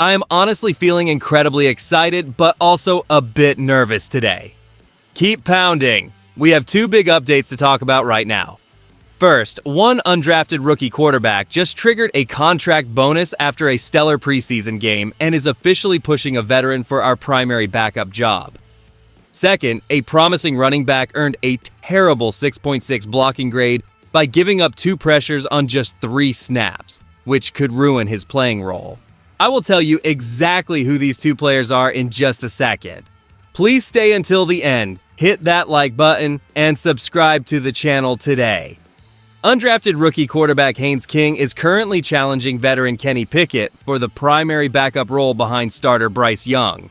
I am honestly feeling incredibly excited, but also a bit nervous today. Keep pounding. We have two big updates to talk about right now. First, one undrafted rookie quarterback just triggered a contract bonus after a stellar preseason game and is officially pushing a veteran for our primary backup job. Second, a promising running back earned a terrible 6.6 blocking grade by giving up 2 pressures on just 3 snaps, which could ruin his playing role. I will tell you exactly who these 2 players are in just a second. Please stay until the end, hit that like button, and subscribe to the channel today. Undrafted rookie quarterback Haynes is currently challenging veteran Kenny Pickett for the primary backup role behind starter Bryce Young.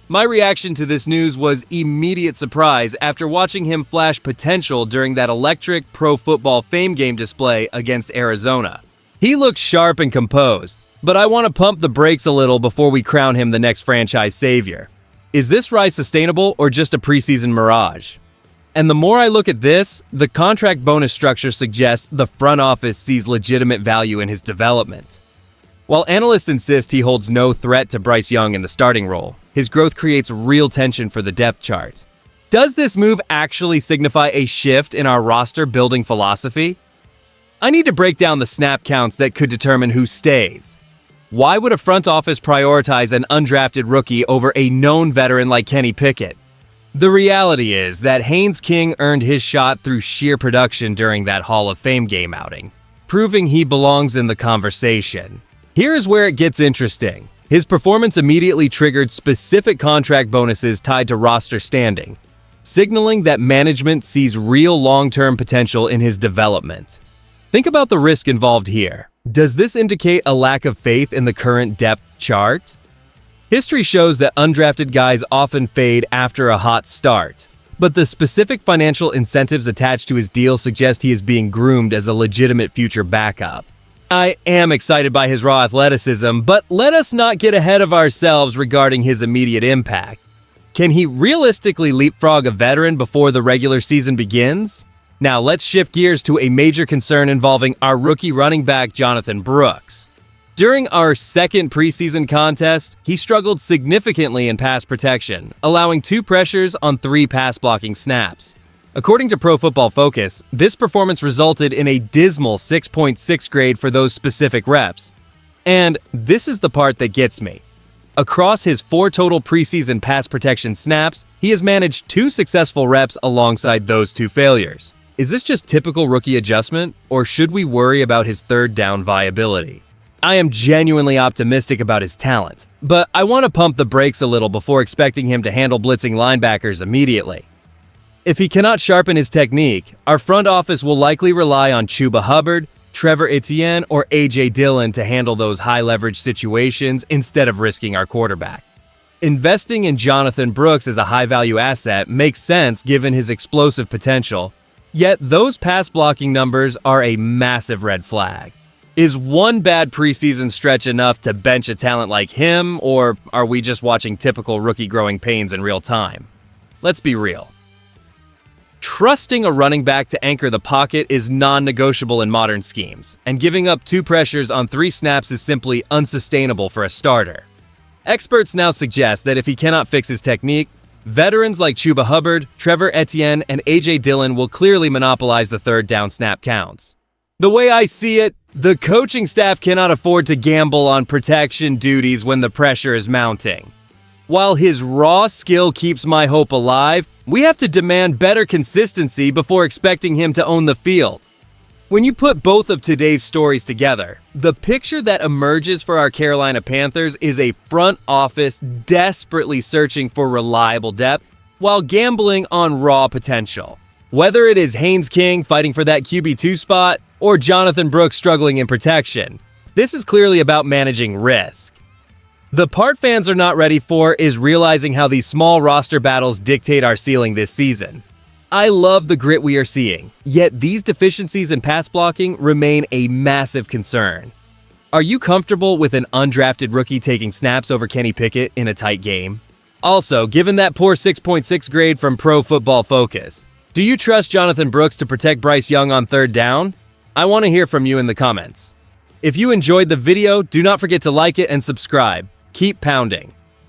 My reaction to this news was immediate surprise after watching him flash potential during that electric Pro Football Fame game display against Arizona. He looks sharp and composed, but I want to pump the brakes a little before we crown him the next franchise savior. Is this rise sustainable or just a preseason mirage? And the more I look at this, the contract bonus structure suggests the front office sees legitimate value in his development. While analysts insist he holds no threat to Bryce Young in the starting role, his growth creates real tension for the depth chart. Does this move actually signify a shift in our roster building philosophy? I need to break down the snap counts that could determine who stays. Why would a front office prioritize an undrafted rookie over a known veteran like Kenny Pickett? The reality is that Haynes earned his shot through sheer production during that Hall of Fame game outing, proving he belongs in the conversation. Here is where it gets interesting. His performance immediately triggered specific contract bonuses tied to roster standing, signaling that management sees real long-term potential in his development. Think about the risk involved here. Does this indicate a lack of faith in the current depth chart? History shows that undrafted guys often fade after a hot start, but the specific financial incentives attached to his deal suggest he is being groomed as a legitimate future backup. I am excited by his raw athleticism, but let us not get ahead of ourselves regarding his immediate impact. Can he realistically leapfrog a veteran before the regular season begins? Now let's shift gears to a major concern involving our rookie running back Jonathan Brooks. During our second preseason contest, he struggled significantly in pass protection, allowing 2 pressures on 3 pass blocking snaps. According to Pro Football Focus, this performance resulted in a dismal 6.6 grade for those specific reps. And this is the part that gets me. Across his 4 total preseason pass protection snaps, he has managed 2 successful reps alongside those 2 failures. Is this just typical rookie adjustment, or should we worry about his third down viability? I am genuinely optimistic about his talent, but I want to pump the brakes a little before expecting him to handle blitzing linebackers immediately. If he cannot sharpen his technique, our front office will likely rely on Chuba Hubbard, Trevor Etienne, or A.J. Dillon to handle those high-leverage situations instead of risking our quarterback. Investing in Jonathan Brooks as a high-value asset makes sense given his explosive potential, yet those pass-blocking numbers are a massive red flag. Is one bad preseason stretch enough to bench a talent like him, or are we just watching typical rookie growing pains in real time? Let's be real. Trusting a running back to anchor the pocket is non-negotiable in modern schemes, and giving up 2 pressures on 3 snaps is simply unsustainable for a starter. Experts now suggest that if he cannot fix his technique, veterans like Chuba Hubbard, Trevor Etienne, and A.J. Dillon will clearly monopolize the third down snap counts. The way I see it, the coaching staff cannot afford to gamble on protection duties when the pressure is mounting. While his raw skill keeps my hope alive, we have to demand better consistency before expecting him to own the field. When you put both of today's stories together, the picture that emerges for our Carolina Panthers is a front office desperately searching for reliable depth while gambling on raw potential. Whether it is Haynes fighting for that QB2 spot or Jonathan Brooks struggling in protection, this is clearly about managing risk. The part fans are not ready for is realizing how these small roster battles dictate our ceiling this season. I love the grit we are seeing, yet these deficiencies in pass blocking remain a massive concern. Are you comfortable with an undrafted rookie taking snaps over Kenny Pickett in a tight game? Also, given that poor 6.6 grade from Pro Football Focus, do you trust Jonathan Brooks to protect Bryce Young on third down? I want to hear from you in the comments. If you enjoyed the video, do not forget to like it and subscribe. Keep pounding.